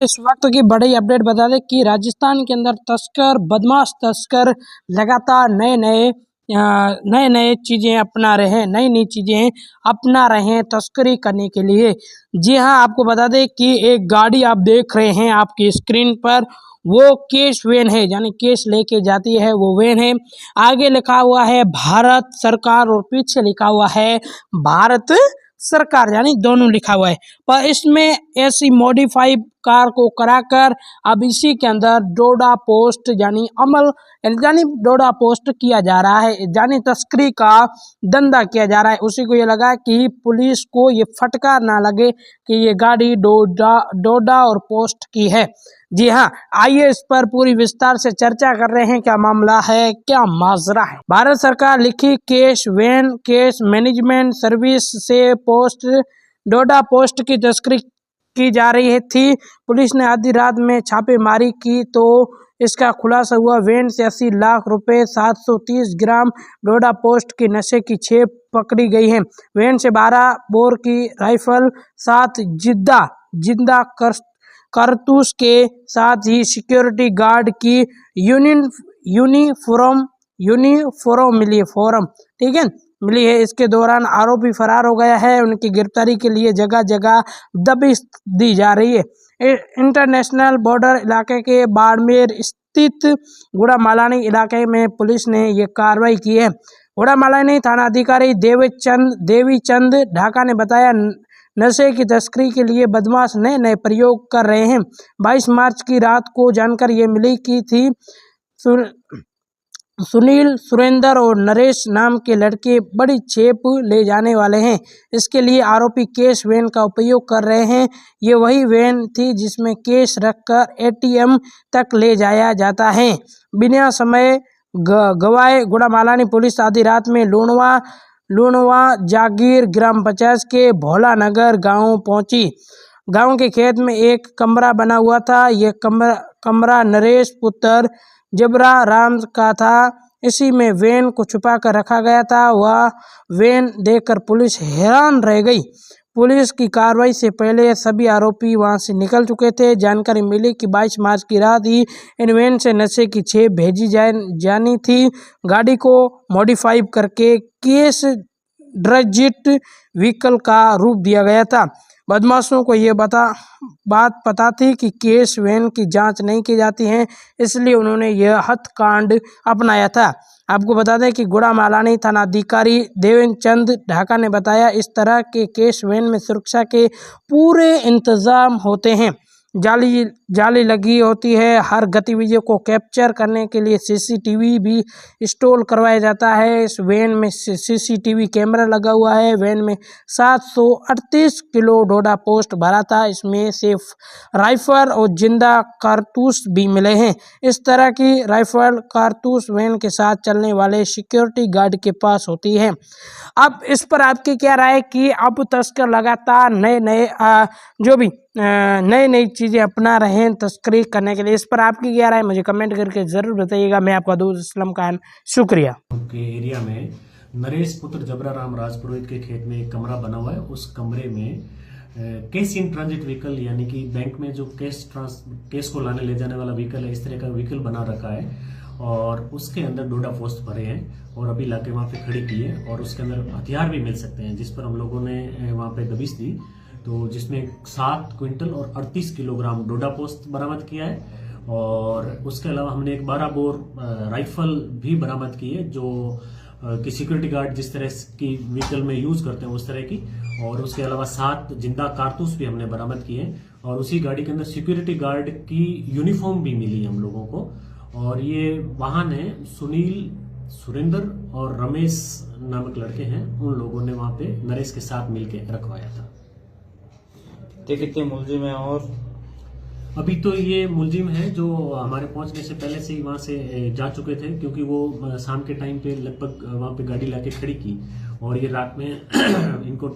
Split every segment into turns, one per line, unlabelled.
इस वक्त की बड़ी अपडेट बता दें कि राजस्थान के अंदर तस्कर बदमाश तस्कर लगातार नए नए चीज़ें अपना रहे हैं, नई नई चीज़ें अपना रहे हैं तस्करी करने के लिए। जी हां, आपको बता दें कि एक गाड़ी आप देख रहे हैं आपकी स्क्रीन पर, वो कैश वैन है, यानी कैश लेके जाती है वो वैन है। आगे लिखा हुआ है भारत सरकार और पीछे लिखा हुआ है भारत सरकार, यानी दोनों लिखा हुआ है। पर इसमें ऐसी मॉडिफाई कार को कराकर अब इसी के अंदर डोडा पोस्ट यानी डोडा पोस्ट किया जा रहा है, यानी तस्करी का धंधा किया जा रहा है। उसी को ये लगा कि पुलिस को ये फटकार ना लगे कि ये गाड़ी डोडा और पोस्ट की है। जी हाँ, आइए इस पर पूरी विस्तार से चर्चा कर रहे हैं, क्या मामला है, क्या माजरा है। भारत सरकार लिखी cash van cash management service से पोस्ट डोडा पोस्ट की तस्करी की जा रही थी। पुलिस ने आधी रात में छापेमारी की तो इसका खुलासा हुआ। वैन से 80 लाख रुपए 730 ग्राम डोडा पोस्ट की नशे की खेप पकड़ी गई है। वैन से 12 बोर की राइफल, 7 जिंदा कारतूस के साथ ही सिक्योरिटी गार्ड की यूनिफॉर्म मिली है। इसके दौरान आरोपी फरार हो गया है। उनकी गिरफ्तारी के लिए जगह जगह दबिश दी जा रही है। इंटरनेशनल बॉर्डर इलाके के बाड़मेर स्थित गुड़ामालानी इलाके में पुलिस ने ये कार्रवाई की है। गुड़ामालानी थाना अधिकारी देवीचंद ढाका ने बताया, नशे की तस्करी के लिए बदमाश नए नए प्रयोग कर रहे हैं। 22 मार्च की रात को जानकारी ये मिली की थी सुनील, सुरेंद्र और नरेश नाम के लड़के बड़ी खेप ले जाने वाले हैं। इसके लिए आरोपी कैश वैन का उपयोग कर रहे हैं। ये वही वैन थी जिसमें कैश रखकर एटीएम तक ले जाया जाता है। बिना समय गवाए गुड़ामालानी पुलिस आधी रात में लूणवा जागीर ग्राम पंचायत के भोला नगर गांव पहुंची। गांव के खेत में एक कमरा बना हुआ था। यह कमरा नरेश पुत्र जबरा राम का था। इसी में वैन को छुपा कर रखा गया था। वह वैन देखकर पुलिस हैरान रह गई। पुलिस की कार्रवाई से पहले सभी आरोपी वहां से निकल चुके थे। जानकारी मिली कि 22 मार्च की रात ही इन वैन से नशे की खेप भेजी जानी थी। गाड़ी को मॉडिफाई करके केस ड्रजिट व्हीकल का रूप दिया गया था। बदमाशों को ये बात पता थी कि कैश वैन की जांच नहीं की जाती है, इसलिए उन्होंने यह हथकांड अपनाया था। आपको बता दें कि गुड़ामालानी थाना अधिकारी देवेंद्रचंद ढाका ने बताया, इस तरह के कैश वैन में सुरक्षा के पूरे इंतजाम होते हैं। जाली लगी होती है। हर गतिविधियों को कैप्चर करने के लिए सीसीटीवी भी इंस्टॉल करवाया जाता है। इस वैन में सीसीटीवी कैमरा लगा हुआ है। वैन में 738 किलो डोडा पोस्ट भरा था। इसमें सिर्फ राइफल और जिंदा कारतूस भी मिले हैं। इस तरह की राइफल कारतूस वैन के साथ चलने वाले सिक्योरिटी गार्ड के पास होती है। अब इस पर आपकी क्या राय कि अब तस्कर लगातार नई नई चीज़ें अपना रहे हैं तस्करी करने के लिए, इस पर आपकी क्या राय है मुझे कमेंट करके ज़रूर बताइएगा। मैं आपका दोस्त इस्लाम खान, शुक्रिया।
के एरिया में नरेश पुत्र जबरा राम राजपुरोहित के खेत में एक कमरा बना हुआ है। उस कमरे में कैश इन ट्रांजिट व्हीकल, यानी कि बैंक में जो कैश को लाने ले जाने वाला व्हीकल है, इस तरह का व्हीकल बना रखा है और उसके अंदर डोडा पोस्ट भरे हैं और अभी लाके वहां पे खड़ी की है। और उसके अंदर हथियार भी मिल सकते हैं, जिस पर हम लोगों ने वहां पे दबिश दी, तो जिसमें 7 क्विंटल और 38 किलोग्राम डोडा पोस्ट बरामद किया है। और उसके अलावा हमने एक 12 बोर राइफल भी बरामद की है, जो कि सिक्योरिटी गार्ड जिस तरह की व्हीकल में यूज करते हैं उस तरह की। और उसके अलावा 7 जिंदा कारतूस भी हमने बरामद किए हैं। और उसी गाड़ी के अंदर सिक्योरिटी गार्ड की यूनिफॉर्म भी मिली हम लोगों को। और ये वाहन है सुनील, सुरेंद्र और रमेश नामक लड़के हैं, उन लोगों ने वहां पे नरेश के साथ मिलके रखवाया था।
कितने मुलजिम है? और
अभी तो ये मुलजिम है जो हमारे पहुंचने से पहले से ही वहां से जा चुके थे, क्योंकि वो शाम के टाइम पे लगभग वहां पे गाड़ी लाके खड़ी की और ये रात में इनको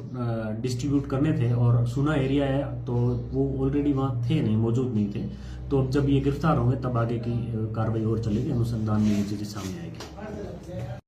डिस्ट्रीब्यूट करने थे। और सुना एरिया है तो वो ऑलरेडी वहां थे नहीं, मौजूद नहीं थे। तो अब जब ये गिरफ्तार होंगे तब आगे की कार्रवाई और चलेगी, अनुसंधान में ये चीजें सामने आएगी।